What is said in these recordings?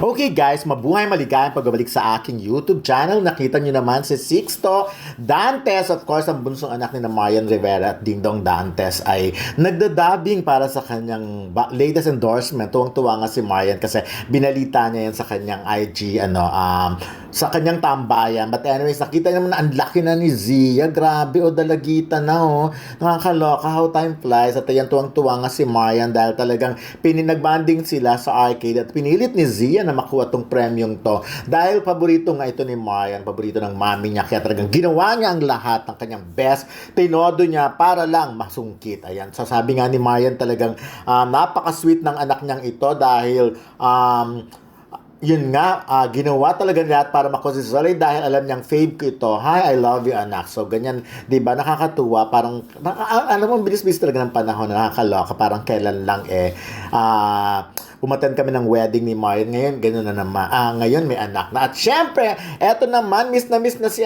Okay guys, mabuhay maligayang pagbabalik sa aking YouTube channel. Nakita nyo naman si Sixto Dantes, of course, ang bunsong anak ni na Marian Rivera at Ding Dong Dantes ay nagdadabing para sa kanyang latest endorsement. Tuwang-tuwa nga si Marian kasi binalita niya yan sa kanyang IG, sa kanyang tambayan. But anyways, nakita naman na ang laki na ni Zia. Grabe, dalagita na Nakakaloka how time flies. At ayan, tuwang-tuwa nga si Marian dahil talagang nagbanding sila sa arcade at pinilit ni Zia na makuha tong premyong to. Dahil paborito nga ito ni Marian, paborito ng mami niya. Kaya talagang ginawa niya ang lahat ng kanyang best. Tinodo niya para lang masungkit. Ayan, sasabi nga ni Marian talagang napaka-sweet ng anak niyang ito dahil yun nga, ginawa talaga lahat para makuha si Zoe dahil alam niyang fave ko ito. Hi, I love you, anak. So, ganyan, di ba, nakakatuwa. Parang, alam mo, bilis-bilis talaga ng panahon, nakakaloka. Parang kailan lang umattend kami ng wedding ni Marian. Ngayon, gano'n na naman. Ngayon, may anak na. At syempre, eto naman, miss na si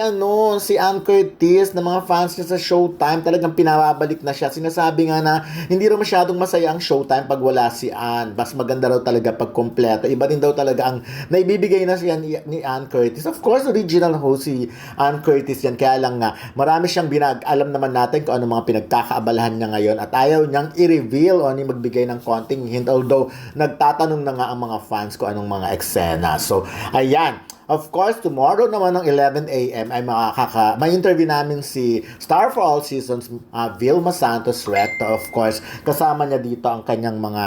Ann Curtis na mga fans niya sa Showtime. Talagang pinababalik na siya. Sinasabi nga na hindi raw masyadong masaya ang Showtime pag wala si Ann. Mas maganda raw talaga pag kompleto. Iba din daw talaga ang naibibigay na siya ni Ann Curtis. Of course, original host si Ann Curtis yan. Kaya lang nga, marami siyang alam naman natin kung ano mga pinagkakaabalahan niya ngayon at ayaw niyang i-reveal o magbigay ng konting hint. Although, nagtatanong na nga ang mga fans kung anong mga eksena. So, ayan. Of course, tomorrow naman ng 11 a.m. ay may interview namin si Star for All Seasons, Vilma Santos Recto. Of course, kasama niya dito ang kanyang mga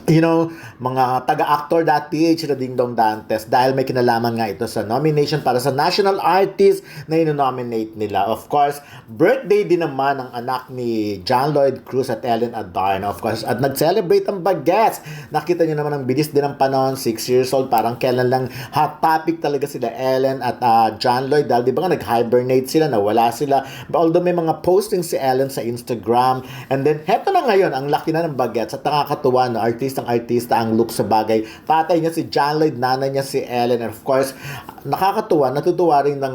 mga taga-actor.ph na Ding Dong Dantes dahil may kinalaman nga ito sa nomination para sa National Artist na inonominate nila. Of course, birthday din naman ang anak ni John Lloyd Cruz at Ellen Adarna. Of course, at nag-celebrate ang bagets. Nakita niyo naman ang bilis din ng panahon, 6 years old. Parang kailan lang hot topic talaga sila Ellen at John Lloyd dahil di ba nga nag-hibernate sila, nawala sila. Although may mga postings si Ellen sa Instagram. And then, heto na ngayon, ang laki na ng bagets at nakakatuwa na artista ang look sa bagay. Tatay niya si John Lloyd, nanay niya si Ellen, and of course, nakakatuwa, natutuwa rin ng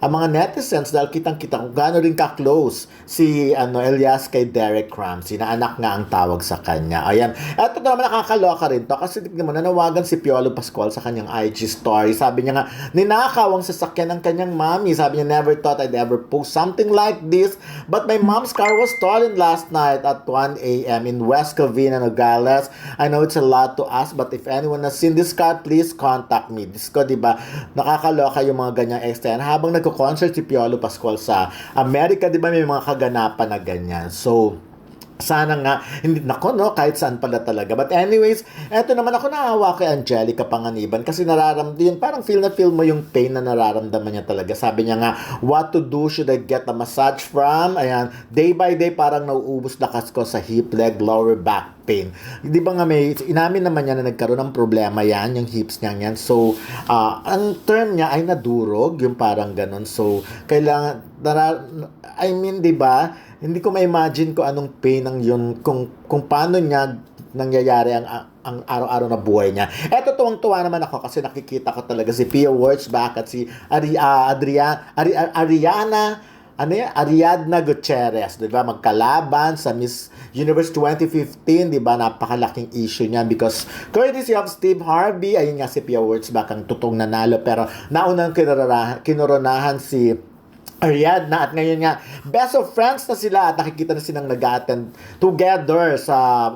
mga netizens dahil kitang-kita kung gaano rin ka-close si Elias kay Derek Ramsey na anak nga ang tawag sa kanya. Ayan. At ito naman nakakaloka rin to kasi tignan mo, nanawagan si Piolo Pascual sa kanyang IG story. Sabi niya nga, ninakaw ang sasakyan ng kanyang mommy. Sabi niya, never thought I'd ever post something like this, but my mom's car was stolen last night at 1 a.m. in West Covina, Nogales. I know it's a lot to ask, but if anyone has seen this car, please contact me. Disko, diba? Nakakaloka yung mga ganyang extent. Habang concert si Piolo Pascual sa Amerika, di ba may mga kaganapan na ganyan. So, sana nga, kahit saan pala talaga. But anyways, eto naman ako naawa kay Angelica Panganiban kasi nararamdaman, parang feel mo yung pain na nararamdaman niya talaga. Sabi niya nga, what to do, should I get a massage from? Ayan, day by day parang nauubos lakas ko sa hip, leg, lower back pain. Di ba nga inamin naman niya na nagkaroon ng problema yan, yung hips niya yan. So, ang term niya ay nadurog, yung parang ganun. So, kailangan, di ba, hindi ko ma-imagine kung anong pain ng yun, kung paano niya nangyayari ang araw-araw na buhay niya. Eto, tuwang-tuwa naman ako kasi nakikita ko talaga si Pia Wurtzbach at si Ariadna Gutierrez, di ba? Magkalaban sa Miss Universe 2015, di ba? Napakalaking issue niya because courtesy of Steve Harvey, ayun nga si Pia Wurtzbach ang totoong nanalo pero naunang kinoronahan si Ariadna at ngayon nga best of friends na sila at nakikita na silang nag-attend together sa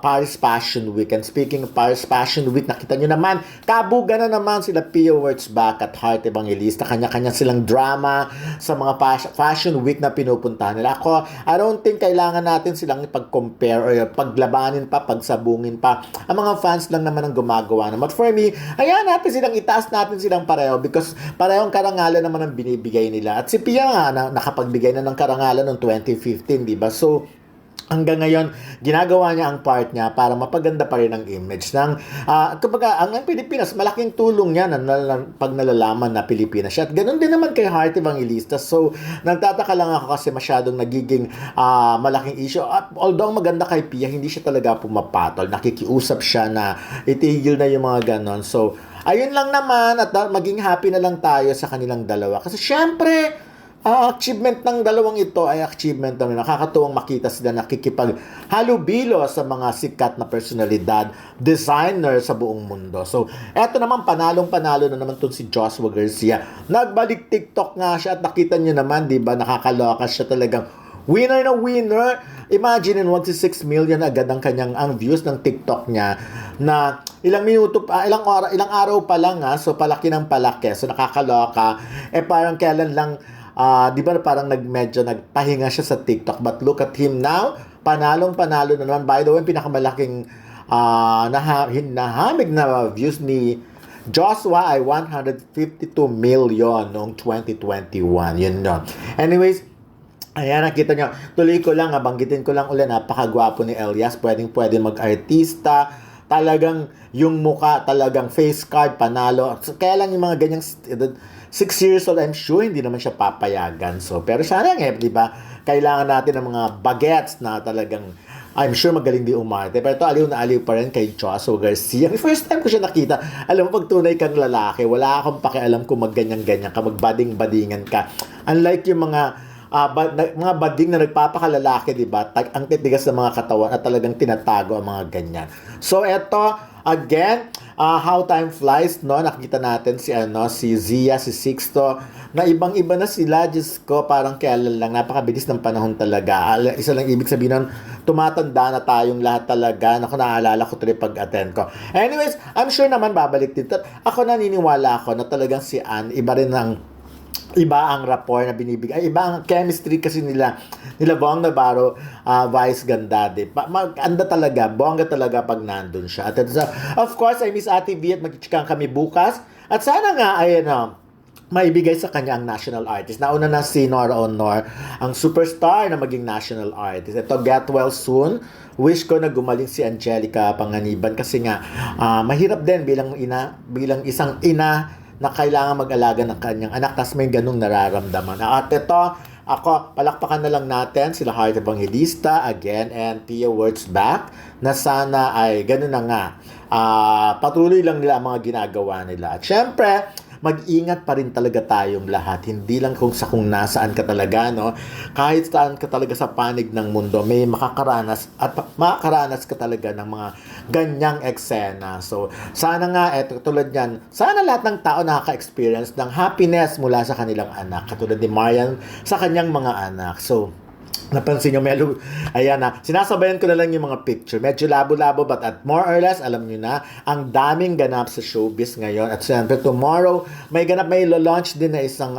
Paris Fashion Week. And speaking of Paris Fashion Week, nakita nyo naman kabuga na naman sila Pia Wurtzbach at Heart Evangelista. Kanya-kanya silang drama sa mga Fashion Week na pinupuntahan nila. Ako, I don't think kailangan natin silang ipag-compare or paglabanin pa, pagsabungin pa. Ang mga fans lang naman ang gumagawa naman. But for me, ayan natin silang itaas natin silang pareho because parehong karangalan naman ang binibigay nila. At si Pia nga, nakapagbigay na ng karangalan noong 2015, di ba? So, hanggang ngayon, ginagawa niya ang part niya para mapaganda pa rin ang image ng, kumbaga, ang Pilipinas, malaking tulong niya pag nalalaman na Pilipinas siya. At ganun din naman kay Heart Evangelista. So, nagtataka lang ako kasi masyadong nagiging malaking issue. Although maganda kay Pia, hindi siya talaga pumapatol. Nakikiusap siya na itigil na yung mga ganon. So, ayun lang naman at maging happy na lang tayo sa kanilang dalawa. Kasi syempre, Ang achievement ng dalawang ito ay achievement namin. Nakakatuwang makita sila nakikipaghalubilo sa mga sikat na personalidad, designer sa buong mundo. So, eto naman, panalong-panalo na naman itong si Joshua Garcia. Nagbalik TikTok nga siya at nakita niyo naman, di ba, nakakaloka siya talagang winner na winner. Imagine, 1.6 million agad ang views ng TikTok niya na ilang araw pa lang so palaki ng palaki. So nakakaloka. Parang kailan lang di ba parang medyo nagpahinga siya sa TikTok, but look at him now, panalo na naman. By the way, pinakamalaking nahamig na views ni Joshua ay 152 million noong 2021. Yun yun. Anyways, ayan, nakita nyo. Tuloy ko lang, banggitin ko lang ulit, napakagwapo ni Elias. Pwede mag-artista. Talagang yung muka, talagang face card, panalo. So, kaya lang yung mga ganyang 6 years old, I'm sure hindi naman siya papayagan. So, pero sana nga, di ba? Kailangan natin ng mga bagets na talagang I'm sure magaling di umarte. Pero ito, aliw na aliw pa rin kay Joshua Garcia. First time ko siya nakita. Alam mo, pag tunay kang lalaki, wala akong pakialam kung magganyan-ganyan ka, magbading-badingan ka. Unlike yung mga bading na nagpapakalalaki, di ba? Ang titigas ng mga katawan at talagang tinatago ang mga ganyan. So, eto, again, how time flies, no? Nakita natin si Zia, si Sixto, na ibang-iba na sila. Diyos ko, parang kailan lang, napakabilis ng panahon talaga. Isa lang ibig sabihin nun, tumatanda na tayong lahat talaga. Naku, naalala ko tuloy pag-attend ko. Anyways, I'm sure naman babalik dito. Ako naniniwala ako na talagang si Ann, iba ang rapport na binibigay. Iba ang chemistry kasi nila Bong Navarro, Vice Gandade. Maganda talaga, bongga talaga pag nandun siya. At of course, I miss Ate V at magchichikang kami bukas. At sana nga ay maibigay sa kanya ang national artist. Nauna na si Nora Honor, ang superstar na maging national artist. Ito, get well soon. Wish ko na gumaling si Angelica Panganiban kasi nga mahirap din bilang isang ina na kailangan mag-alaga ng kanyang anak, tas may ganung nararamdaman. At ito, palakpakan na lang natin sila Heart Evangelista again and Pia Words Back na sana ay ganun na nga. Patuloy lang nila ang mga ginagawa nila. At syempre, mag-ingat pa rin talaga tayong lahat. Hindi lang kung nasaan ka talaga, no? Kahit saan ka talaga sa panig ng mundo, may makakaranas ka talaga ng mga ganyang eksena. So, sana nga, tulad yan, sana lahat ng tao nakaka-experience ng happiness mula sa kanilang anak. Katulad ni Marian sa kanyang mga anak. So, napansin nyo, ayan na, sinasabayan ko na lang yung mga picture. Medyo labo-labo, but at more or less, alam nyo na, ang daming ganap sa showbiz ngayon. At siyempre, tomorrow, may launch din na isang,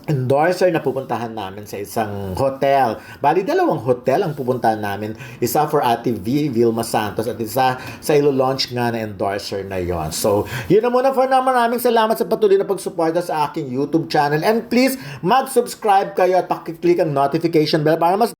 endorser na pupuntahan namin sa isang hotel. Bali, 2 hotel ang pupuntahan namin. Isa for Ate V, Vilma Santos, at isa sa ilo-launch nga na endorser na yon. So, yun na muna for now. Maraming salamat sa patuloy na pagsuporta sa aking YouTube channel. And please, mag-subscribe kayo at pakiclick ang notification bell para mas